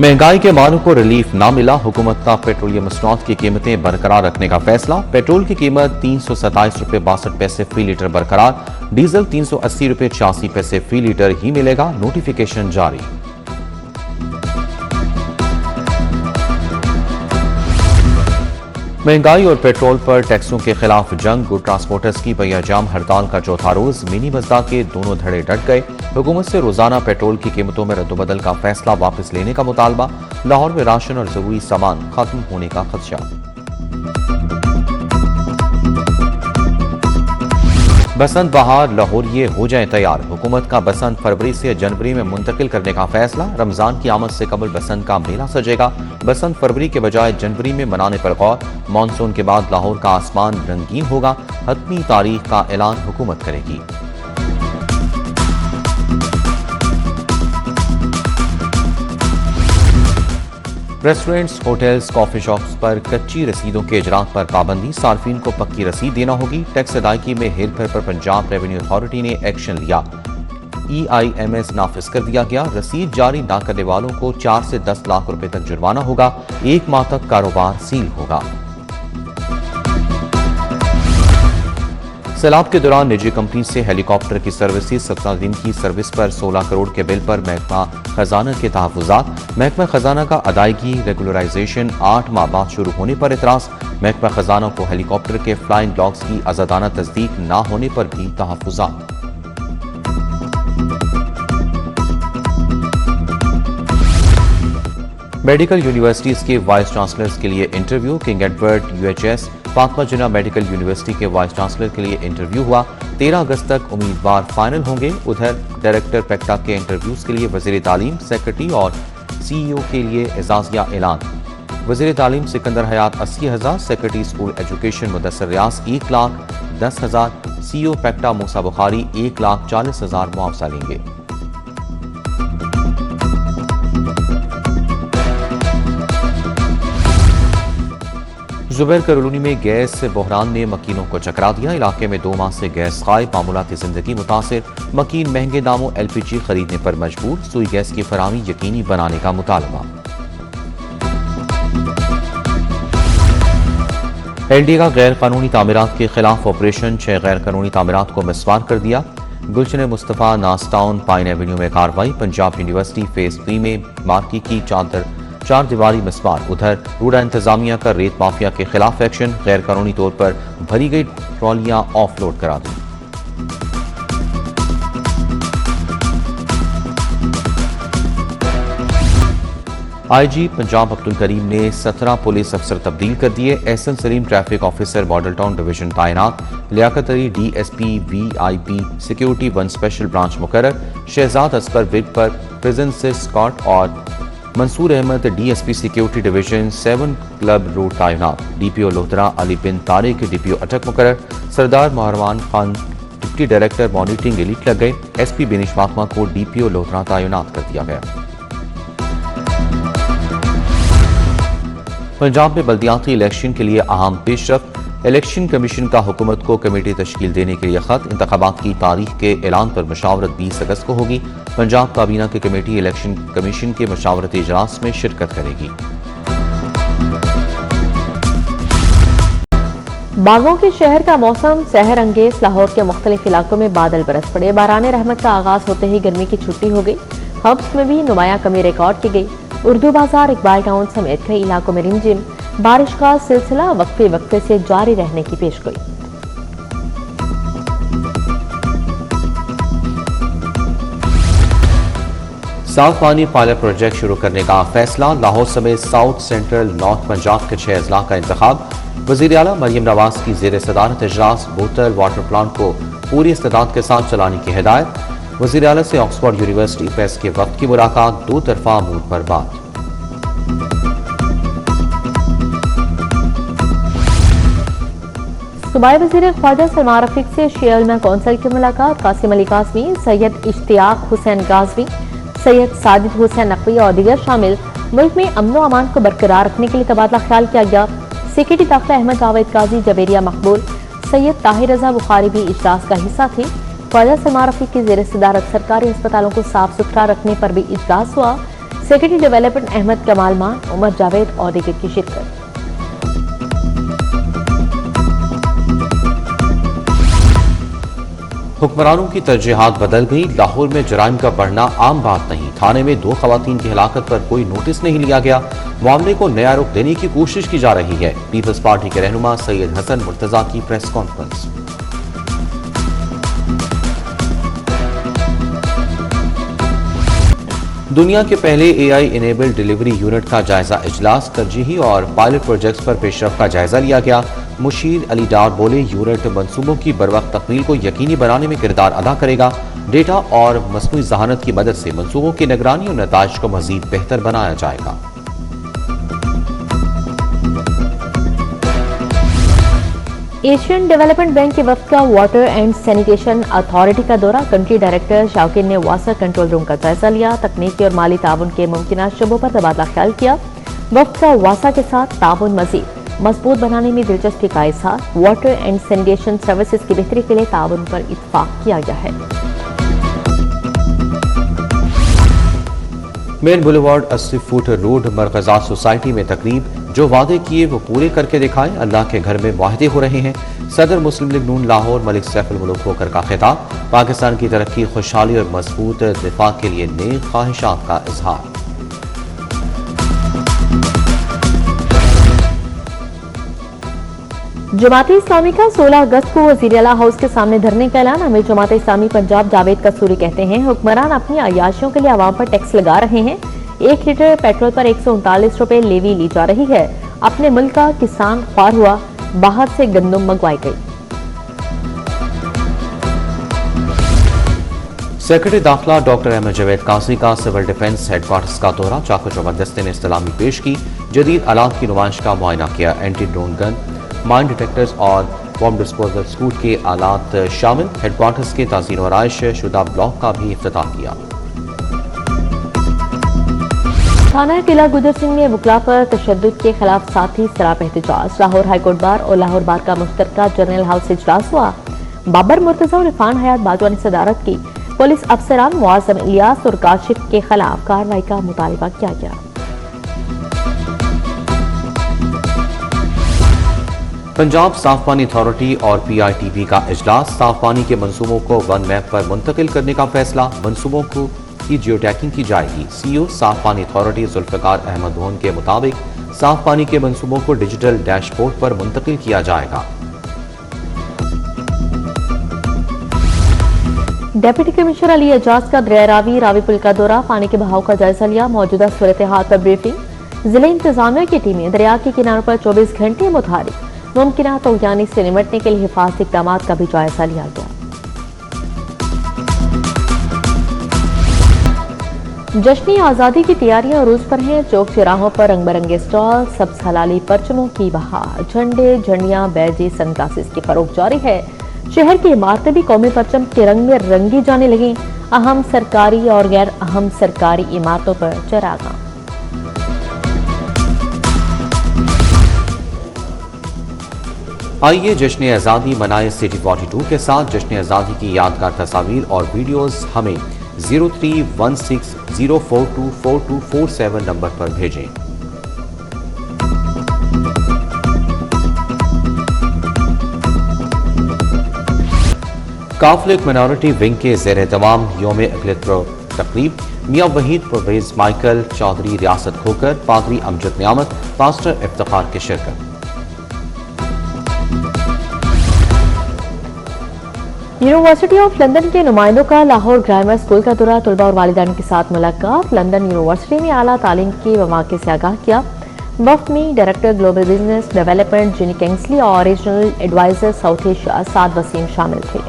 महंगाई के मारों को रिलीफ ना मिला, हुकूमत का पेट्रोलियम मसनूआत की कीमतें बरकरार रखने का फैसला। पेट्रोल की कीमत 327 रुपये 62 पैसे फी लीटर बरकरार, डीजल 380 रुपये 86 पैसे फी लीटर ही मिलेगा, नोटिफिकेशन जारी। महंगाई और पेट्रोल पर टैक्सों के खिलाफ जंग, गुड ट्रांसपोर्टर्स की पहिया जाम हड़ताल का चौथा रोज, मिनी बसदा के दोनों धड़े डट गए। हुकूमत से रोजाना पेट्रोल की कीमतों में रद्दोबदल का फैसला वापस लेने का मुतालबा, लाहौर में राशन और जरूरी सामान खत्म होने का खदशा। बसंत बहार लाहौरिये हो जाएं तैयार, हुकूमत का बसंत फरवरी से जनवरी में मुंतकिल करने का फैसला। रमजान की आमद से कबल बसंत का मेला सजेगा, बसंत फरवरी के बजाय जनवरी में मनाने पर गौर। मानसून के बाद लाहौर का आसमान रंगीन होगा, हतमी तारीख का ऐलान हुकूमत करेगी। रेस्टोरेंट्स, होटल्स, कॉफी शॉप्स पर कच्ची रसीदों के इजरात पर पाबंदी, सार्फिन को पक्की रसीद देना होगी। टैक्स अदायगी में हेरफेर पर पंजाब रेवेन्यू अथॉरिटी ने एक्शन लिया, EIMS नाफिज कर दिया गया। रसीद जारी ना करने वालों को 4 से 10 लाख रुपए तक जुर्माना होगा, 1 माह तक कारोबार सील होगा। सैलाब के दौरान निजी कंपनी से हेलीकॉप्टर की सर्विसेज, 17 दिन की सर्विस पर 16 करोड़ के बिल पर महकमा खजाना के तहफुजात। महकमा खजाना का अदायगी रेगुलराइजेशन 8 माह बाद शुरू होने पर एतराज, महकमा खजाना को हेलीकॉप्टर के फ्लाइंग लॉग्स की आजादाना तस्दीक न होने पर भी तहफुजात। मेडिकल यूनिवर्सिटीज के वाइस चांसलर्स के लिए interview, King Edward UHS, Fatima Jinnah medical university के वाइस चांसलर के लिए इंटरव्यू हुआ। 13 अगस्त तक उम्मीदवार फाइनल होंगे। उधर डायरेक्टर पेक्टा के इंटरव्यूज के लिए वजीर तालीम, सेक्रेटरी और CEO के लिए एजाजिया ऐलान। वजीर तालीम सिकंदर हयात 80,000, सेक्रेटरी स्कूल एजुकेशन मुदस्सर रियाज 1,10,000, CEO पेक्टा मूसा बुखारी 1,40,000 मुआवजा लेंगे। जुबैर करोनी में गैस से बहरान ने मकीनों को चकरा दिया, इलाके में 2 माह से गैस गायब, मामूलाती जिंदगी मुतासिर। मकीन महंगे दामों LPG खरीदने पर मजबूर, सुई गैस की फराहमी यकीनी बनाने का मुतालबा। LD का गैर कानूनी तामीरात के खिलाफ ऑपरेशन, 6 गैर कानूनी तामीरात को मिसमार कर दिया। गुलशन मुस्तफा नास्टाउन पाइन एवेन्यू में कार्रवाई, पंजाब यूनिवर्सिटी फेज 3 में मार्की की चार दीवारी मिसमार। उधर रूडा इंतजामिया का रेत माफिया के खिलाफ एक्शन, गैर कानूनी तौर पर भरी गई ट्रॉलियां ऑफलोड करा दी। IG पंजाब अब्दुल करीम ने 17 पुलिस अफसर तब्दील कर दिए। Ahsan Saleem traffic officer Model Town division तैनात, Liaquat Ali DSP VIP security 1 special branch मुकर्रर, शहजाद असगर विग पर प्रिजन से स्कॉट और Mansoor Ahmed DSP security division 7 club road तैनात। DPO लोहतरा अली बिन तारिक DPO अटक मुकर्रर, सरदार महरमान Khan deputy director monitoring elite लग गए। SP बिनिश फातिमा को DPO लोहतरा तैनात कर दिया गया। पंजाब में बल्दियाती इलेक्शन के लिए अहम पेशरफ्त, इलेक्शन कमीशन का हुकूमत को कमेटी तश्कील देने के लिए खत। इंतखाबात की तारीख के ऐलान पर मशावरत 20 अगस्त को होगी। पंजाब काबीना की कमेटी इलेक्शन कमीशन के मशावरती इजलास में शिरकत करेगी। बागों के शहर का मौसम सहर अंगेज, लाहौर के मुख्तलिफ इलाकों में बादल बरस पड़े। बारान रहमत का आगाज होते ही गर्मी की छुट्टी हो गई। हब्स में भी नुमाया कमी रिकॉर्ड की गई। उर्दू बाजार, इकबाल टाउन समेत कई इलाकों में रिमझिम बारिश का सिलसिला वक्फे वक्फे से जारी रहने की पेशगोई। साफ पानी पायलट प्रोजेक्ट शुरू करने का फैसला, लाहौर समेत साउथ सेंट्रल नॉर्थ पंजाब के 6 अजला का इंतखाब। वज़ीर आला मरियम नवाज की जेर सदारत इजलास, बोतल वाटर प्लांट को पूरी इस्तेदाद के साथ चलाने की हिदायत। वज़ीर आला से ऑक्सफोर्ड यूनिवर्सिटी प्रेस के वक्त की मुलाकात, 2 तरफा अमूर पर बात। सूबाई वज़ीर ख्वाजा सलमान रफीक से शेयरमैन कौंसिल की मुलाकात। कासिम अली काज़मी, सैयद इश्तियाक हुसैन गाजवी, सैयद साजिद हुसैन नकवी और दीगर शामिल। मुल्क में अमन व अमान को बरकरार रखने के लिए तबादला ख्याल किया गया। सेक्रेटरी दाखिला अहमद जावेद काजी, जवेरिया मकबूल, सैयद ताहिर रजा बुखारी भी इजलास का हिस्सा थे। ख्वाजा सलमान रफीक की जेर सदारत सरकारी अस्पतालों को साफ सुथरा रखने पर भी इजलास हुआ। सेक्रेटरी डेवलपमेंट अहमद कमाल मान, उमर जावेद और दीगर की शिरकत। हुक्मरानों की तरजीहात बदल गई, लाहौर में जराइम का बढ़ना आम बात नहीं। थाने में 2 खवातीन की हलाकत पर कोई नोटिस नहीं लिया गया। मामले को नया रुख देने की कोशिश की जा रही है। पीपल्स पार्टी के रहनुमा सैयद हसन मुर्तजा की प्रेस कॉन्फ्रेंस। दुनिया के पहले एआई इनेबल्ड डिलीवरी यूनिट का जायजा इजलास, तरजीही और पायलट प्रोजेक्ट्स पर पेशरफ का जायजा लिया गया। मुशीर अली डार बोले, यूनिट मंसूबों की बरवक्त तकमील को यकीनी बनाने में किरदार अदा करेगा। डेटा और मसनूई ज़हानत की मदद से मंसूबों की निगरानी और नताइज को मजीद बेहतर बनाया जाएगा। एशियन डेवलपमेंट बैंक के वफ्द का वाटर एंड सैनिटेशन अथॉरिटी का दौरा, कंट्री डायरेक्टर शाउकिन ने वासा कंट्रोल रूम का जायजा लिया। तकनीकी और माली ताउन के मुमकिन शोबों पर तबादला ख्याल किया। वफ्द का वासा के साथ ताउन मजीद मजबूत बनाने में दिलचस्पी का इजहार। वाटर एंड सैनिटेशन सर्विसेज की बेहतरी के लिए ताउन पर इत्तफाक किया गया है। मेन बुलेवार्ड 80 फुट रोड मरकज़ा सोसाइटी में तकरीब, जो वादे किए वो पूरे करके दिखाएं, अल्लाह के घर में वादे हो रहे हैं। सदर मुस्लिम लीग नून लाहौर मलिक सैफ अल मुल्क होकर का खिताब, पाकिस्तान की तरक्की, खुशहाली और मजबूत दिफा के लिए नेक ख्वाहिशात का इजहार। जमात इस्लामी का 16 अगस्त को वज़ीर आला हाउस के सामने धरने का ऐलान। अमीर जमात इस्लामी पंजाब जावेद कसूरी कहते हैं, हुक्मरान अपनी अयाशियों के लिए आवाम पर टैक्स लगा रहे हैं। 1 लीटर पेट्रोल पर 139 रुपए लेवी ली जा रही है। अपने मुल्क का किसान ख्वार हुआ, बाहर से गंदम मंगवाई गई। सेक्रेटरी दाखिला डॉक्टर अहमद जावेद काजी का सिविल डिफेंस हेडक्वार्टर्स का दौरा, चाको चौबंद दस्ते ने इस्लामी पेश की, जदीद आलात की नुमाइश का मुआयना किया। Anti drone gun, mine detectors और बॉम्ब डिस्पोजल सूट के आलात शामिल। हेडक्वार्टर्स के ताज़ीन और आयश शुदा ब्लॉक का भी इफ्तिताह किया। थाना किला गुजर सिंह में वकला पर तशद्दुद के खिलाफ साथी सराप एहतजाज। लाहौर हाईकोर्ट बार और लाहौर बार का मुश्तरका जनरल हाउस से इजलास हुआ। बाबर मुर्तजा और इरफान हयात बाजवा ने सदारत की। पुलिस अफसरान मुआज़म इलियास और काशिफ के खिलाफ कार्रवाई का मुतालबा किया गया। पंजाब साफ पानी अथॉरिटी और पीआईटीबी का इजलास, साफ पानी के मंसूबों को वन मैप पर मुंतकिल करने का फैसला। मंसूबों को की जियो टैगिंग की जाएगी। सीईओ साफ पानी अथॉरिटी जुल्फिकार अहमद धोन के मुताबिक साफ पानी के मंसूबों को डिजिटल डैशबोर्ड पर मुंतकिल किया जाएगा। डेप्यूटी कमिश्नर अली एजाज का दरिया रावी पुल का दौरा, पानी के बहाव का जायजा लिया। मौजूदा सूरत हाल पर ब्रीफिंग। जिले इंतजामिया की टीमें दरिया के किनारों पर 24 घंटे मुतहरिक। मुमकिन तूफानी से निमटने के लिए हिफाजती इक़दाम का भी जायजा लिया गया। जश्न आज़ादी की तैयारियां अरूज पर हैं। चौक चौराहों पर रंग बिरंगे स्टॉल, सब्ज हलाली परचमों की बहार, झंडे, झंडियां, बैजे, सनग्लासेस की फरोख्त जारी है। शहर की इमारतें भी कौमी परचम के रंग में रंगी जाने लगी। अहम सरकारी और गैर अहम सरकारी इमारतों पर चरागाह। आइए जश्न आज़ादी मनाए सिटी 42 के साथ। जश्न आज़ादी की यादगार तस्वीर और वीडियोस हमें 031604242447 नंबर पर भेजें। काफलिक मिनॉरिटी विंग के ज़ेर तमाम यौम अक़लियत तक़रीब, मियाँ वहीद परवेज माइकल चौधरी रियासत खोकर, पादरी अमजद नियामत, पास्टर इफ्तिखार की शिरकत। यूनिवर्सिटी ऑफ लंदन के नुमाइंदों का लाहौर ग्रामर स्कूल का दौरा, तलबा और वालिदैन के साथ मुलाकात। लंदन यूनिवर्सिटी में आला तालीम के मौके से आगाह किया। वफ्द में डायरेक्टर ग्लोबल बिजनेस डेवलपमेंट जिनी किंग्सली और रीजनल एडवाइजर साउथ एशिया साद वसीम शामिल थे।